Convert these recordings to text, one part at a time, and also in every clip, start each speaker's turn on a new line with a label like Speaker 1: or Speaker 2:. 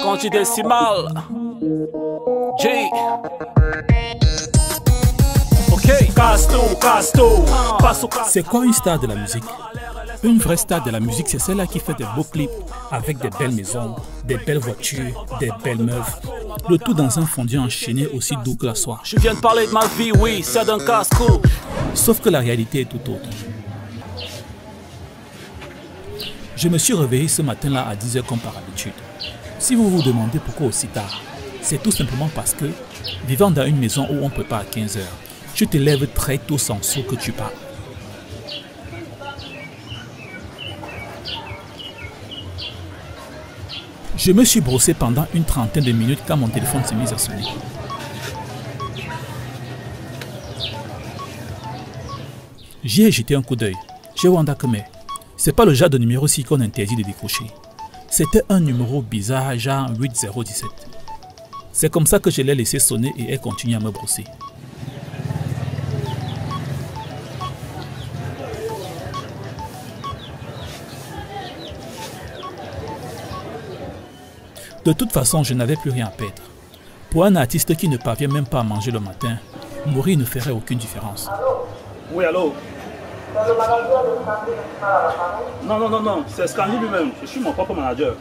Speaker 1: Conti décimal. G. Ok. Casto.
Speaker 2: C'est quoi une star de la musique? Une vraie star de la musique, c'est celle-là qui fait des beaux clips avec des belles maisons, des belles voitures, des belles meufs. Le tout dans un fondu enchaîné aussi doux que la soie.
Speaker 1: Je viens de parler de ma vie, oui, c'est d'un casse-cou.
Speaker 2: Sauf que la réalité est tout autre. Je me suis réveillé ce matin-là à 10 h comme par habitude. Si vous vous demandez pourquoi aussi tard, c'est tout simplement parce que, vivant dans une maison où on prépare à 15 h, tu te lèves très tôt sans sou que tu pars. Je me suis brossé pendant une trentaine de minutes quand mon téléphone s'est mis à sonner. J'y ai jeté un coup d'œil. J'ai Wanda Keme. C'est pas le genre de numéro-ci qu'on interdit de décrocher. C'était un numéro bizarre, genre 8017. C'est comme ça que je l'ai laissé sonner et elle continue à me brosser. De toute façon, je n'avais plus rien à perdre. Pour un artiste qui ne parvient même pas à manger le matin, mourir ne ferait aucune différence.
Speaker 1: Oui, allô? Non, c'est Scandi lui-même. Je suis mon propre manager.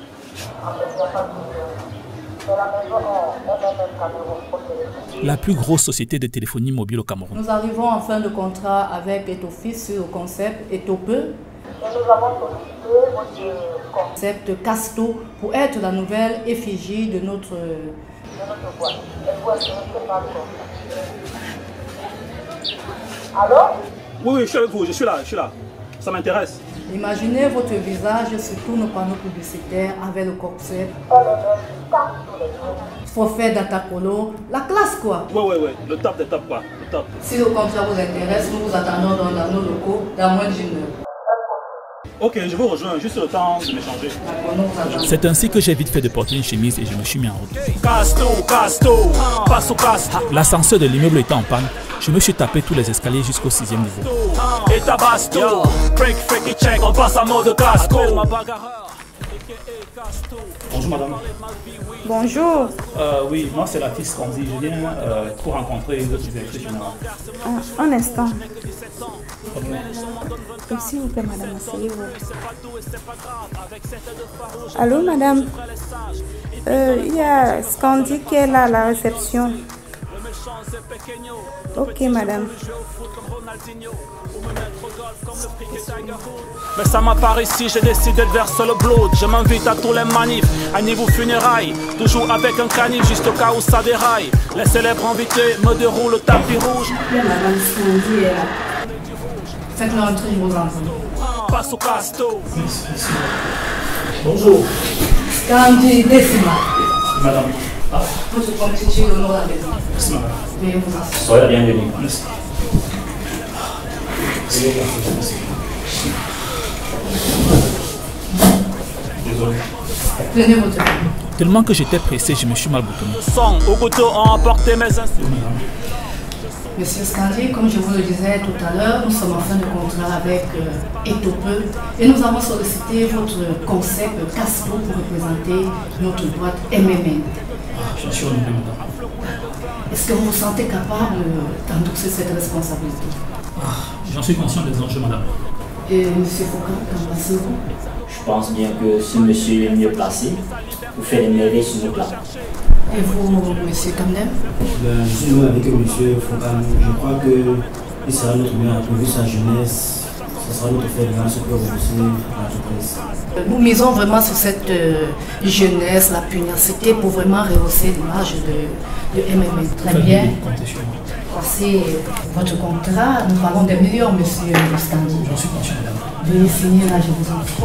Speaker 2: La plus grosse société de téléphonie mobile au Cameroun.
Speaker 3: Nous arrivons en fin de contrat avec Etofis sur le concept Etope. Nous avons sollicité votre concept Casto pour être la nouvelle effigie de notre boîte. Alors?
Speaker 1: Oui, je suis avec vous, je suis là. Ça m'intéresse.
Speaker 3: Imaginez votre visage sur tous nos panneaux publicitaires avec le concept. Forfait Datacolo, la classe quoi.
Speaker 1: Oui, le top des tops quoi, le top.
Speaker 3: Si le contrat vous intéresse, nous vous attendons dans nos locaux dans moins d'une heure.
Speaker 1: Ok, je vous rejoins, juste le temps de m'échanger.
Speaker 2: C'est ainsi que j'ai vite fait de porter une chemise et je me suis mis en route. L'ascenseur de l'immeuble était en panne. Je me suis tapé tous les escaliers jusqu'au 6e niveau. Bonjour madame.
Speaker 4: Bonjour.
Speaker 2: Oui, moi c'est l'artiste Scandi. Je viens pour rencontrer votre directrice générale.
Speaker 4: Un instant. S'il vous plaît, madame, asseyez-vous. Allô, madame. Il y a Scandi qui est là à la réception. Ok, madame.
Speaker 1: Mais ça m'a pas réussi, j'ai décidé de verser le blood. Je m'invite à tous les manifs, à niveau funérailles. Toujours avec un canif, juste au cas où ça déraille. Les célèbres invités me déroulent le tapis rouge.
Speaker 3: Madame Scandi est là. Faites-le entrer, je vous entends.
Speaker 1: Passe au casto.
Speaker 2: Bonjour.
Speaker 3: Scandi Décima.
Speaker 2: Madame.
Speaker 3: Votre constitue l'honneur de la maison.
Speaker 2: Merci madame.
Speaker 3: Veuillez vous asseoir.
Speaker 2: Soyez la bienvenue. Merci. Désolé.
Speaker 3: Prenez votre temps.
Speaker 2: Tellement que j'étais pressé, je me suis mal boutonné.
Speaker 1: Sang au couteau ont emporté mes instruments.
Speaker 3: Monsieur Scandi, comme je vous le disais tout à l'heure, nous sommes en fin de contrat avec Etope et nous avons sollicité votre concept Casto pour représenter notre boîte MMN.
Speaker 2: J'en suis honoré, madame.
Speaker 3: Est-ce que vous vous sentez capable d'endosser cette responsabilité?
Speaker 2: J'en suis conscient des enjeux, madame.
Speaker 3: Et monsieur Foucault, qu'en pensez-vous?
Speaker 5: Je pense bien que ce monsieur est mieux placé pour faire des merveilles sur nos plats.
Speaker 3: Et vous, monsieur Kamdem?
Speaker 6: Je suis avec monsieur Foucault. Je crois qu'il sera notre meilleur vu sa jeunesse. Ce sera notre fait de ce que vous l'entreprise.
Speaker 3: Nous misons vraiment sur cette jeunesse, la pugnacité pour vraiment rehausser l'image de MMN. Très bien. Voici votre contrat. Nous parlons des millions, monsieur Scandi.
Speaker 2: J'en suis conscient, madame.
Speaker 3: Veuillez signer là, je vous en prie.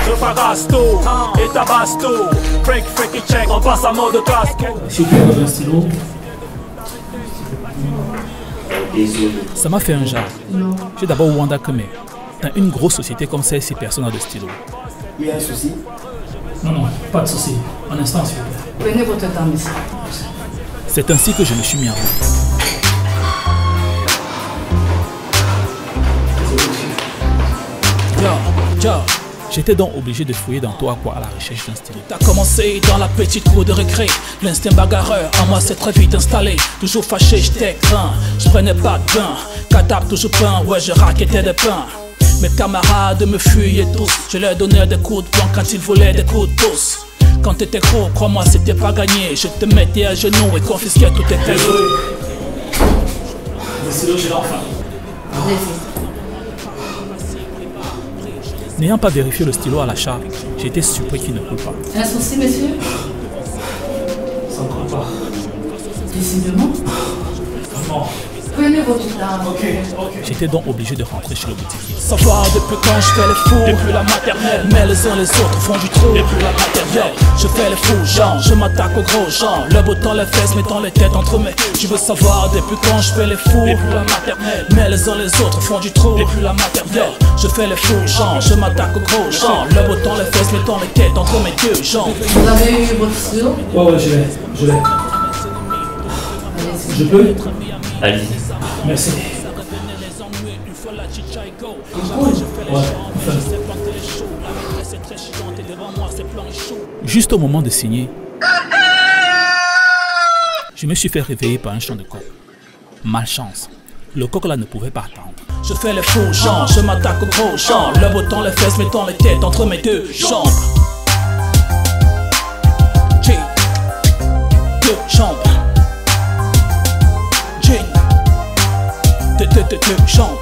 Speaker 1: Je fais Casto et Tabasto. Freaky check, on passe à mode casque.
Speaker 2: S'il vous plaît, un stylo.
Speaker 5: Désolé.
Speaker 2: Ça m'a fait un genre. J'ai d'abord Wanda Keme. Dans une grosse société comme celle-ci, personne n'a de stylo.
Speaker 6: Il y a un souci?
Speaker 2: Non, pas de souci. Un instant, s'il vous plaît.
Speaker 3: Prenez votre temps, monsieur.
Speaker 2: C'est ainsi que je me suis mis en route. J'étais donc obligé de fouiller dans toi à la recherche d'un stylo.
Speaker 1: T'as commencé dans la petite cour de récré. L'instinct bagarreur en moi s'est très vite installé. Toujours fâché, j'étais craint. Je prenais pas de bain. Cadap toujours peint, ouais je raquettais des pains. Mes camarades me fuyaient tous. Je leur donnais des coups de poing quand ils voulaient des coups de pouce. Quand t'étais gros, crois-moi c'était pas gagné. Je te mettais à genoux et confisquais tout tes pélos. Le stylo j'ai l'enfant.
Speaker 2: N'ayant pas vérifié le stylo à l'achat, j'étais surpris qu'il ne coule pas.
Speaker 3: Un souci, monsieur?
Speaker 1: Ça ne coule pas.
Speaker 3: Décidément.
Speaker 1: Non.
Speaker 3: Prenez votre temps.
Speaker 1: Ok.
Speaker 2: J'étais donc obligé de rentrer chez le boutiquier.
Speaker 1: Savoir depuis quand je fais les fous. Depuis la maternelle. Mais les uns les autres font du trou. Depuis la maternelle. Je fais les fous, genre. Je m'attaque aux gros gens. Le bottant les fesses, mettant les têtes entre mes. Tu veux savoir depuis quand je fais les fous. Depuis la maternelle. Mais les uns les autres font du trou. Depuis la maternelle. Je fais les fous, genre. Je m'attaque aux gros gens. Le bottant les fesses, mettant les têtes entre mes deux jambes.
Speaker 3: Vous avez eu votre stylo?
Speaker 1: Ouais, je l'ai. Je peux?
Speaker 5: Allez-y.
Speaker 1: Merci.
Speaker 2: Juste au moment de signer, je me suis fait réveiller par un chant de coq. Malchance, le coq là ne pouvait pas attendre.
Speaker 1: Je fais les fous, genre, je m'attaque aux gros gens. Le bottant les fesses, mettant les têtes entre mes deux jambes. J'ai deux jambes. J'ai deux jambes.